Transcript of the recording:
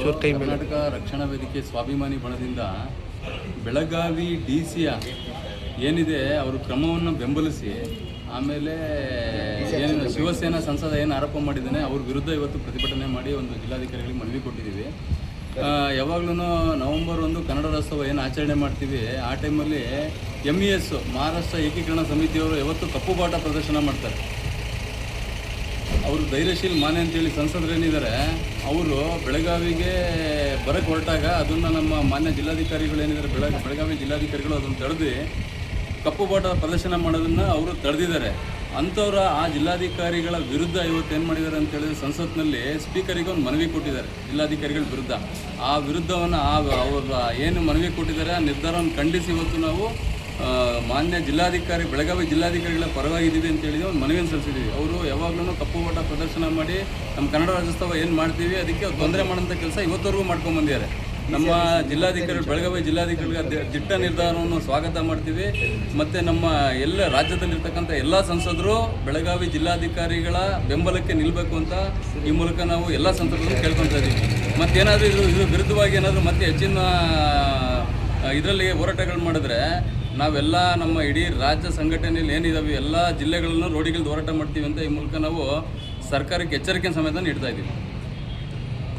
ಕರ್ನಾಟಕ ರಕ್ಷಣಾ ವೇದಿಕೆ ಸ್ವಾಭಿಮಾನಿ ಬಣದಿಂದ ಬೆಳಗಾವಿ ಡಿ.ಸಿ ಏನಿದೆ ಅವರು ಕ್ರಮವನ್ನು ಬೆಂಬಲಿಸಿ ಆಮೇಲೆ ಏನು ಶಿವಸೇನಾ ಸಂಸದ ಏನು ಆರೋಪ ಮಾಡಿದ್ದಾನೆ ಅವ್ರ ವಿರುದ್ಧ ಇವತ್ತು ಪ್ರತಿಭಟನೆ ಮಾಡಿ ಒಂದು ಜಿಲ್ಲಾಧಿಕಾರಿಗಳಿಗೆ ಮನವಿ ಕೊಟ್ಟಿದ್ದೀವಿ. ಯಾವಾಗಲೂ ನವೆಂಬರ್ 1 ಕನ್ನಡ ರಾಜ್ಯೋತ್ಸವ ಏನು ಆಚರಣೆ ಮಾಡ್ತೀವಿ ಆ ಟೈಮಲ್ಲಿ MES ಮಹಾರಾಷ್ಟ್ರ ಏಕೀಕರಣ ಸಮಿತಿಯವರು ಯಾವತ್ತು ಕಪ್ಪು ಬಾಟ ಪ್ರದರ್ಶನ ಮಾಡ್ತಾರೆ. ಅವರು ಧೈರ್ಯಶೀಲ್ ಮಾನೆ ಅಂತೇಳಿ ಸಂಸದರೇನಿದ್ದಾರೆ ಅವರು ಬೆಳಗಾವಿಗೆ ಬರಕ್ಕೆ ಹೊರಟಾಗ ಅದನ್ನು ನಮ್ಮ ಮಾನ್ಯ ಜಿಲ್ಲಾಧಿಕಾರಿಗಳೇನಿದ್ದಾರೆ ಬೆಳಗಾವಿ ಜಿಲ್ಲಾಧಿಕಾರಿಗಳು ಅದನ್ನು ತಡೆದು ಕಪ್ಪು ಬಾಟ ಪ್ರದರ್ಶನ ಮಾಡೋದನ್ನು ಅವರು ತಡೆದಿದ್ದಾರೆ. ಅಂಥವ್ರ ಆ ಜಿಲ್ಲಾಧಿಕಾರಿಗಳ ವಿರುದ್ಧ ಇವತ್ತೇನು ಮಾಡಿದ್ದಾರೆ ಅಂತ ಹೇಳಿದ್ರೆ ಸಂಸತ್ನಲ್ಲಿ ಸ್ಪೀಕರಿಗೆ ಒಂದು ಮನವಿ ಕೊಟ್ಟಿದ್ದಾರೆ ಜಿಲ್ಲಾಧಿಕಾರಿಗಳ ವಿರುದ್ಧ. ಆ ವಿರುದ್ಧವನ್ನು ಅವ್ರ ಏನು ಮನವಿ ಕೊಟ್ಟಿದ್ದಾರೆ ಆ ನಿರ್ಧಾರವನ್ನು ಖಂಡಿಸಿ ಇವತ್ತು ನಾವು ಮಾನ್ಯ ಬೆಳಗಾವಿ ಜಿಲ್ಲಾಧಿಕಾರಿಗಳ ಪರವಾಗಿದ್ದೀವಿ ಅಂತ ಹೇಳಿದ್ರೆ ಒಂದು ಮನವಿಯನ್ನು ಸಲ್ಲಿಸಿದ್ದೀವಿ. ಅವರು ಯಾವಾಗಲೂ ಕಪ್ಪು ಬಾಟ ಪ್ರದರ್ಶನ ಮಾಡಿ ನಮ್ಮ ಕನ್ನಡ ರಾಜ್ಯೋತ್ಸವ ಏನು ಮಾಡ್ತೀವಿ ಅದಕ್ಕೆ ತೊಂದರೆ ಮಾಡೋಂಥ ಕೆಲಸ ಇವತ್ತವರೆಗೂ ಮಾಡ್ಕೊಂಡ್ಬಂದಿದ್ದಾರೆ. ನಮ್ಮ ಬೆಳಗಾವಿ ಜಿಲ್ಲಾಧಿಕಾರಿಗಳ ದಿಟ್ಟ ನಿರ್ಧಾರವನ್ನು ಸ್ವಾಗತ ಮಾಡ್ತೀವಿ. ಮತ್ತು ನಮ್ಮ ಎಲ್ಲ ರಾಜ್ಯದಲ್ಲಿರ್ತಕ್ಕಂಥ ಎಲ್ಲ ಸಂಸದರು ಬೆಳಗಾವಿ ಜಿಲ್ಲಾಧಿಕಾರಿಗಳ ಬೆಂಬಲಕ್ಕೆ ನಿಲ್ಲಬೇಕು ಅಂತ ಈ ಮೂಲಕ ನಾವು ಎಲ್ಲ ಸಂಸದರು ಕೇಳ್ಕೊತಾ ಇದ್ದೀವಿ. ಮತ್ತೇನಾದರೂ ಇದು ವಿರುದ್ಧವಾಗಿ ಏನಾದರೂ ಮತ್ತೆ ಹೆಚ್ಚಿನ ಇದರಲ್ಲಿ ಹೋರಾಟಗಳು ಮಾಡಿದ್ರೆ ನಾವೆಲ್ಲ ನಮ್ಮ ಇಡೀ ರಾಜ್ಯ ಸಂಘಟನೆಯಲ್ಲಿ ಏನಿದಾವೆ ಎಲ್ಲ ಜಿಲ್ಲೆಗಳನ್ನು ರೋಡಿಗಿಳಿದು ಹೋರಾಟ ಮಾಡ್ತೀವಿ ಅಂತ ಈ ಮೂಲಕ ನಾವು ಸರ್ಕಾರಕ್ಕೆ ಎಚ್ಚರಿಕೆ ಸಮೇತ ನೀಡ್ತಾ ಇದ್ದೀವಿ.